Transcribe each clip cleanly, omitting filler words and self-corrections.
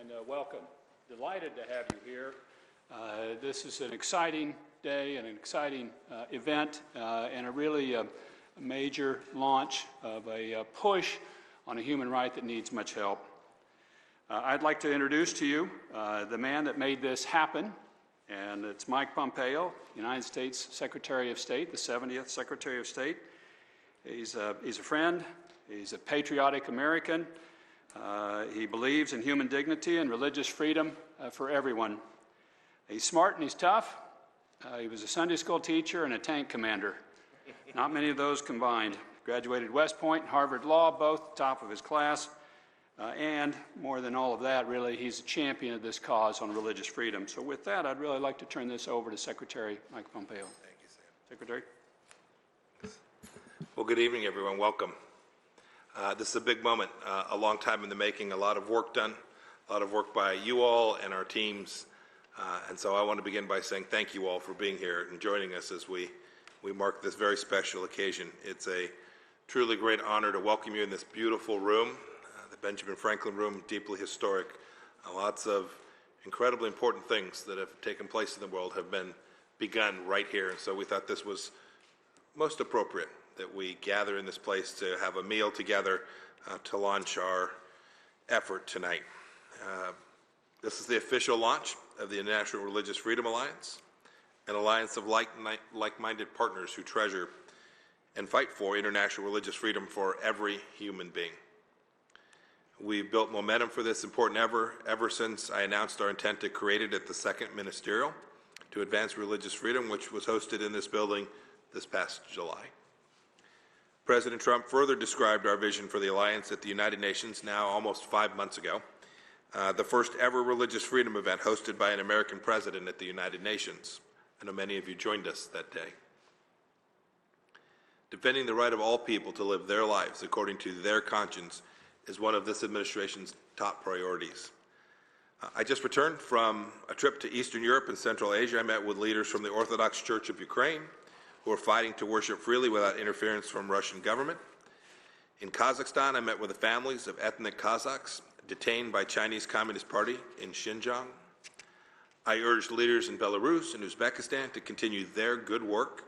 and welcome. Delighted to have you here. This is an exciting day and an exciting event and a really major launch of a push on a human right that needs much help. I'd like to introduce to you the man that made this happen, and it's Mike Pompeo, United States Secretary of State, the 70th Secretary of State. He's a friend. He's a patriotic American. He believes in human dignity and religious freedom for everyone. He's smart and he's tough. He was a Sunday school teacher and a tank commander. Not many of those combined. Graduated West Point and Harvard Law, both top of his class. And more than all of that, really, he's a champion of this cause on religious freedom. So with that, I'd really like to turn this over to Secretary Michael Pompeo. Thank you, Sam. Secretary. Well, good evening, everyone. Welcome. This is a big moment, a long time in the making, a lot of work done, a lot of work by you all and our teams. And so I want to begin by saying thank you all for being here and joining us as we mark this very special occasion. It's a truly great honor to welcome you in this beautiful room, the Benjamin Franklin Room, deeply historic. Lots of incredibly important things that have taken place in the world have been begun right here. And so we thought this was most appropriate that we gather in this place to have a meal together to launch our effort tonight. This is the official launch of the International Religious Freedom Alliance, an alliance of like-minded partners who treasure and fight for international religious freedom for every human being. We've built momentum for this important ever since I announced our intent to create it at the Second Ministerial to Advance Religious Freedom, which was hosted in this building this past July. President Trump further described our vision for the alliance at the United Nations now almost 5 months ago, the first ever religious freedom event hosted by an American president at the United Nations. I know many of you joined us that day. Defending the right of all people to live their lives according to their conscience is one of this administration's top priorities. I just returned from a trip to Eastern Europe and Central Asia. I met with leaders from the Orthodox Church of Ukraine, who are fighting to worship freely without interference from Russian government. In Kazakhstan, I met with the families of ethnic Kazakhs detained by Chinese Communist Party in Xinjiang. I urged leaders in Belarus and Uzbekistan to continue their good work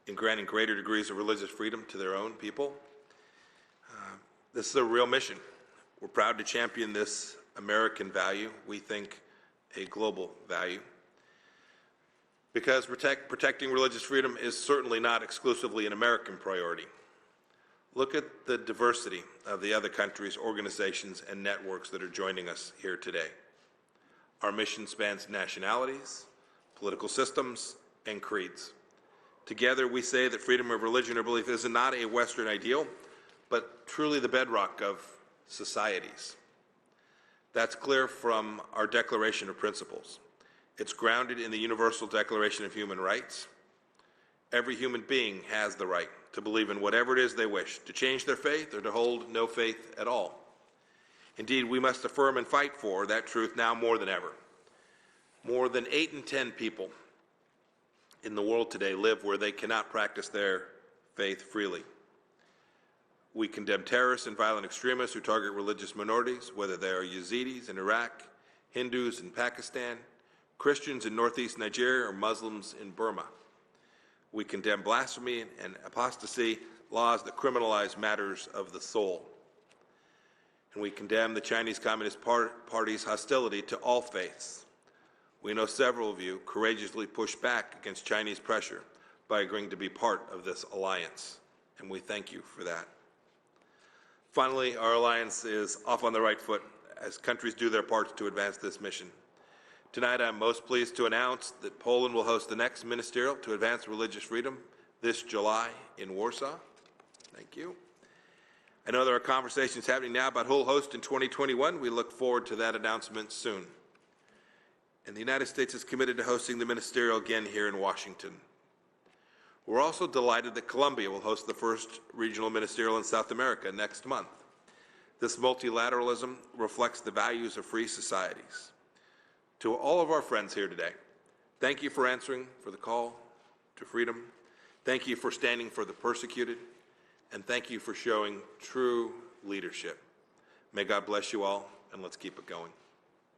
in granting greater degrees of religious freedom to their own people. This is a real mission. We're proud to champion this American value, we think a global value, because protecting religious freedom is certainly not exclusively an American priority. Look at the diversity of the other countries, organizations, and networks that are joining us here today. Our mission spans nationalities, political systems, and creeds. Together, we say that freedom of religion or belief is not a Western ideal, but truly the bedrock of societies. That's clear from our Declaration of Principles. It's grounded in the Universal Declaration of Human Rights. Every human being has the right to believe in whatever it is they wish, to change their faith or to hold no faith at all. Indeed, we must affirm and fight for that truth now more than ever. More than 8 in 10 people in the world today live where they cannot practice their faith freely. We condemn terrorists and violent extremists who target religious minorities, whether they are Yazidis in Iraq, Hindus in Pakistan, Christians in northeast Nigeria, or Muslims in Burma. We condemn blasphemy and apostasy, laws that criminalize matters of the soul. And we condemn the Chinese Communist Party's hostility to all faiths. We know several of you courageously pushed back against Chinese pressure by agreeing to be part of this alliance, and we thank you for that. Finally, our alliance is off on the right foot as countries do their parts to advance this mission. Tonight, I'm most pleased to announce that Poland will host the next ministerial to advance religious freedom this July in Warsaw. Thank you. I know there are conversations happening now about who will host in 2021. We look forward to that announcement soon. And the United States is committed to hosting the ministerial again here in Washington. We're also delighted that Colombia will host the first regional ministerial in South America next month. This multilateralism reflects the values of free societies. To all of our friends here today, thank you for answering for the call to freedom. Thank you for standing for the persecuted. And thank you for showing true leadership. May God bless you all, and let's keep it going.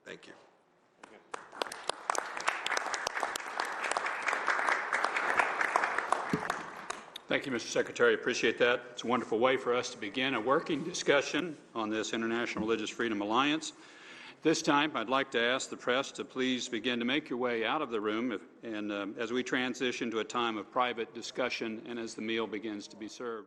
Thank you. Thank you. Thank you, Mr. Secretary. Appreciate that. It's a wonderful way for us to begin a working discussion on this International Religious Freedom Alliance. This time, I'd like to ask the press to please begin to make your way out of the room as we transition to a time of private discussion and as the meal begins to be served.